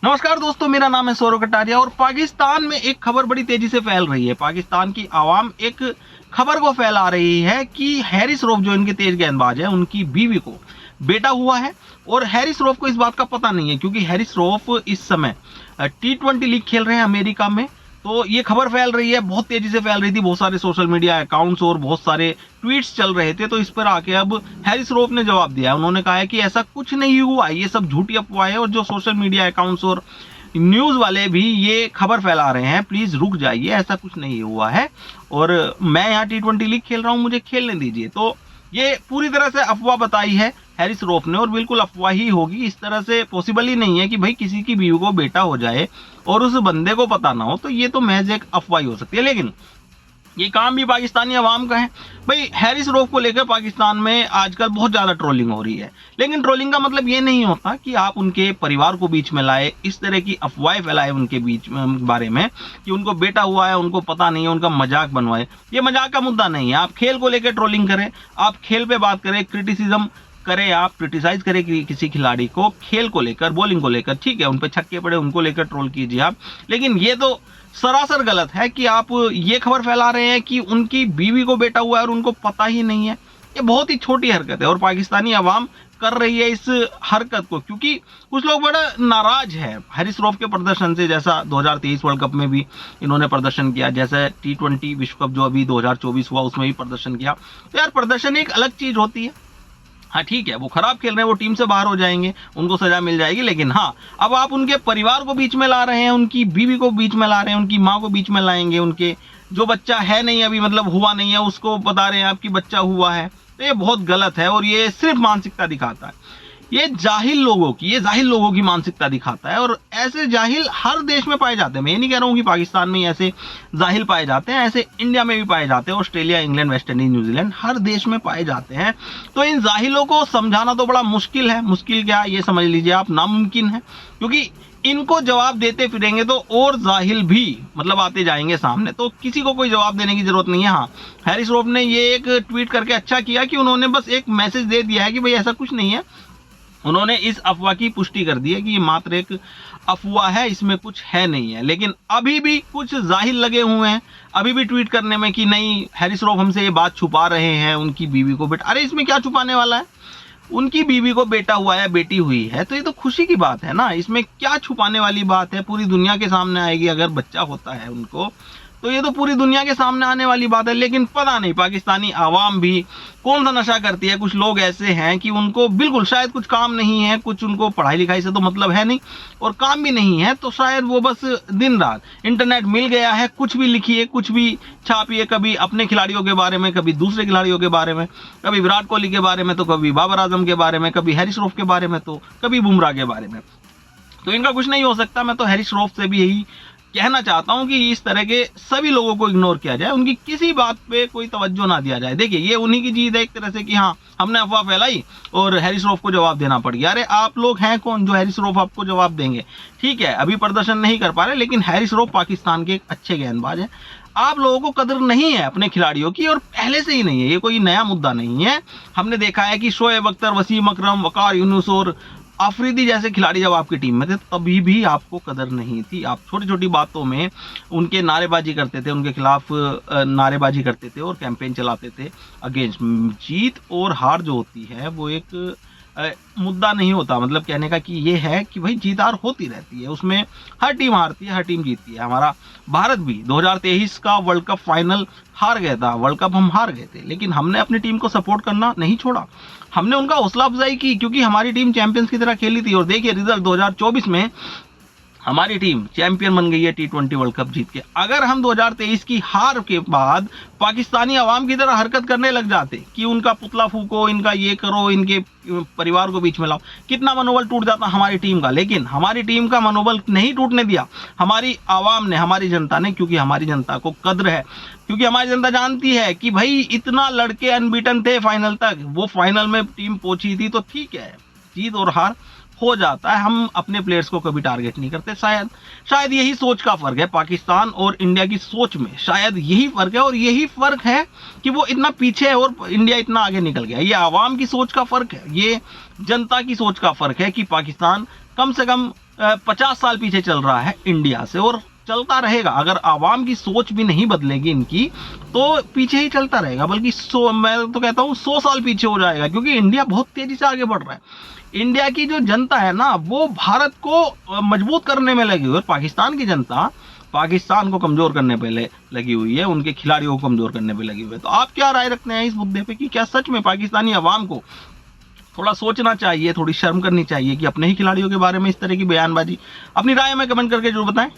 नमस्कार दोस्तों, मेरा नाम है सौरव कटारिया और पाकिस्तान में एक खबर बड़ी तेजी से फैल रही है। पाकिस्तान की आवाम एक खबर को फैला रही है कि हैरिस रऊफ जो इनके तेज गेंदबाज है, उनकी बीवी को बेटा हुआ है और हैरिस रऊफ को इस बात का पता नहीं है, क्योंकि हैरिस रऊफ इस समय T20 लीग खेल रहे हैं अमेरिका में। तो ये खबर फैल रही है, बहुत तेजी से फैल रही थी, बहुत सारे सोशल मीडिया अकाउंट्स और बहुत सारे ट्वीट्स चल रहे थे। तो इस पर आके अब हैरिस रऊफ ने जवाब दिया है। उन्होंने कहा है कि ऐसा कुछ नहीं हुआ, ये सब झूठी अफवाह है और जो सोशल मीडिया अकाउंट्स और न्यूज वाले भी ये खबर फैला रहे हैं, प्लीज रुक जाइए, ऐसा कुछ नहीं हुआ है और मैं यहाँ T20 लीग खेल रहा हूँ, मुझे खेलने दीजिए। तो ये पूरी तरह से अफवाह बताई है हैरिस रऊफ ने और बिल्कुल अफवाह ही होगी। इस तरह से पॉसिबल ही नहीं है कि भाई किसी की बीवी को बेटा हो जाए और उस बंदे को पता ना हो। तो ये तो महज एक अफवाह ही हो सकती है, लेकिन ये काम भी पाकिस्तानी अवाम का है। भाई हैरिस रऊफ को लेकर पाकिस्तान में आजकल बहुत ज़्यादा ट्रोलिंग हो रही है, लेकिन ट्रोलिंग का मतलब ये नहीं होता कि आप उनके परिवार को बीच में लाए, इस तरह की अफवाहें फैलाए उनके बीच में बारे में कि उनको बेटा हुआ है, उनको पता नहीं है, उनका मजाक बनवाए। ये मजाक का मुद्दा नहीं है। आप खेल को लेकर ट्रोलिंग करें, आप खेल पे बात करें, क्रिटिसिज्म करें, आप क्रिटिसाइज करें किसी खिलाड़ी को खेल को लेकर, बॉलिंग को लेकर, ठीक है, उन पर छक्के पड़े उनको लेकर ट्रोल कीजिए आप। लेकिन ये तो सरासर गलत है कि आप ये खबर फैला रहे हैं कि उनकी बीवी को बेटा हुआ है और उनको पता ही नहीं है। ये बहुत ही छोटी हरकत है और पाकिस्तानी अवाम कर रही है इस हरकत को, क्योंकि कुछ लोग बड़ा नाराज है हैरिस रऊफ के प्रदर्शन से। जैसा 2023 वर्ल्ड कप में भी इन्होंने प्रदर्शन किया, जैसे T20 विश्व कप जो अभी 2024 हुआ उसमें भी प्रदर्शन किया। तो यार, प्रदर्शन एक अलग चीज होती है। हाँ ठीक है, वो खराब खेल रहे हैं, वो टीम से बाहर हो जाएंगे, उनको सजा मिल जाएगी, लेकिन हाँ, अब आप उनके परिवार को बीच में ला रहे हैं, उनकी बीवी को बीच में ला रहे हैं, उनकी माँ को बीच में लाएंगे, उनके जो बच्चा है नहीं अभी, मतलब हुआ नहीं है, उसको बता रहे हैं आपकी बच्चा हुआ है। तो ये बहुत गलत है और ये सिर्फ मानसिकता दिखाता है। ये जाहिल लोगों की मानसिकता दिखाता है और ऐसे जाहिल हर देश में पाए जाते हैं। मैं ये नहीं कह रहा हूँ कि पाकिस्तान में ऐसे जाहिल पाए जाते हैं, ऐसे इंडिया में भी पाए जाते हैं, Australia, England, West Indies, New Zealand, हर देश में पाए जाते हैं। तो इन जाहिलों को समझाना तो बड़ा मुश्किल है। मुश्किल क्या, ये समझ लीजिए आप, नामुमकिन है, क्योंकि इनको जवाब देते फिरेंगे तो और जाहिल भी मतलब आते जाएंगे सामने। तो किसी को कोई जवाब देने की जरूरत नहीं है। हाँ, हैरिस रऊफ ने ये एक ट्वीट करके अच्छा किया कि उन्होंने बस एक मैसेज दे दिया है कि भाई ऐसा कुछ नहीं है। उन्होंने इस अफवाह की पुष्टि कर दी है कि ये मात्र एक अफवाह है, इसमें कुछ है नहीं है। लेकिन अभी भी कुछ जाहिल लगे हुए हैं अभी भी ट्वीट करने में कि नहीं, हैरिस रऊफ हमसे ये बात छुपा रहे हैं, उनकी बीवी को बेटा। अरे इसमें क्या छुपाने वाला है? उनकी बीवी को बेटा हुआ है, बेटी हुई है, तो ये तो खुशी की बात है ना। इसमें क्या छुपाने वाली बात है? पूरी दुनिया के सामने आएगी अगर बच्चा होता है उनको, तो ये तो पूरी दुनिया के सामने आने वाली बात है। लेकिन पता नहीं पाकिस्तानी आवाम भी कौन सा नशा करती है। कुछ लोग ऐसे हैं कि उनको बिल्कुल शायद कुछ काम नहीं है, कुछ उनको पढ़ाई लिखाई से तो मतलब है नहीं और काम भी नहीं है, तो शायद वो बस दिन रात इंटरनेट मिल गया है, कुछ भी लिखिए, कुछ भी छापिए, कभी अपने खिलाड़ियों के बारे में, कभी दूसरे खिलाड़ियों के बारे में, कभी विराट कोहली के बारे में, तो कभी बाबर आजम के बारे में, कभी हैरिस रऊफ के बारे में, तो कभी बुमराह के बारे में। तो इनका कुछ नहीं हो सकता। मैं तो हैरिस रऊफ से भी यही कहना चाहता हूं कि इस तरह के सभी लोगों को इग्नोर किया जाए, उनकी किसी बात पे कोई तवज्जो ना दिया जाए। देखिए, ये उन्हीं की जीत है एक तरह से कि हाँ, हमने अफवाह फैलाई और हैरिस रऊफ को जवाब देना पड़ गया। अरे आप लोग हैं कौन जो हैरिस रऊफ आपको जवाब देंगे? ठीक है, अभी प्रदर्शन नहीं कर पा रहे, लेकिन हैरिस रऊफ पाकिस्तान के एक अच्छे गेंदबाज हैं। आप लोगों को कदर नहीं है अपने खिलाड़ियों की, और पहले से ही नहीं है, ये कोई नया मुद्दा नहीं है। हमने देखा है कि शोएब अख्तर, वसीम अकरम, वकार यूनुस और अफरीदी जैसे खिलाड़ी जब आपकी टीम में थे तभी भी आपको कदर नहीं थी। आप छोटी छोटी बातों में उनके नारेबाजी करते थे, उनके खिलाफ नारेबाजी करते थे और कैंपेन चलाते थे अगेंस्ट। जीत और हार जो होती है वो एक मुद्दा नहीं होता। मतलब कहने का कि ये है कि भाई जीत हार होती रहती है, उसमें हर टीम हारती है, हर टीम जीतती है। हमारा भारत भी 2023 का वर्ल्ड कप फाइनल हार गया था, वर्ल्ड कप हम हार गए थे, लेकिन हमने अपनी टीम को सपोर्ट करना नहीं छोड़ा। हमने उनका हौसला अफजाई की, क्योंकि हमारी टीम चैंपियंस की तरह खेली थी। और देखिए रिजल्ट, 2024 में हमारी टीम चैंपियन बन गई है T20 वर्ल्ड कप जीत के। अगर हम 2023 की हार के बाद पाकिस्तानी आवाम की तरह हरकत करने लग जाते कि उनका पुतला फूको, इनका ये करो, इनके परिवार को बीच में लाओ, कितना मनोबल टूट जाता हमारी टीम का। लेकिन हमारी टीम का मनोबल नहीं टूटने दिया हमारी आवाम ने, हमारी जनता ने, क्योंकि हमारी जनता को कद्र है, क्योंकि हमारी जनता जानती है कि भाई इतना लड़के अनबीटन थे फाइनल तक, वो फाइनल में टीम पहुंची थी। तो ठीक है, जीत और हार हो जाता है, हम अपने प्लेयर्स को कभी टारगेट नहीं करते। शायद यही सोच का फर्क है पाकिस्तान और इंडिया की सोच में, शायद यही फर्क है। और यही फर्क है कि वो इतना पीछे है और इंडिया इतना आगे निकल गया। ये आवाम की सोच का फर्क है, ये जनता की सोच का फर्क है कि पाकिस्तान कम से कम 50 साल पीछे चल रहा है इंडिया से, और चलता रहेगा। अगर आवाम की सोच भी नहीं बदलेगी इनकी, तो पीछे ही चलता रहेगा, बल्कि मैं तो कहता हूँ 100 साल पीछे हो जाएगा, क्योंकि इंडिया बहुत तेजी से आगे बढ़ रहा है। इंडिया की जो जनता है ना, वो भारत को मजबूत करने में लगी हुई है, और पाकिस्तान की जनता पाकिस्तान को कमजोर करने पे लगी हुई है, उनके खिलाड़ियों को कमजोर करने पे लगी हुई है। तो आप क्या राय रखते हैं इस मुद्दे पे कि क्या सच में पाकिस्तानी अवाम को थोड़ा सोचना चाहिए, थोड़ी शर्म करनी चाहिए कि अपने ही खिलाड़ियों के बारे में इस तरह की बयानबाजी? अपनी राय में कमेंट करके जरूर बताएं।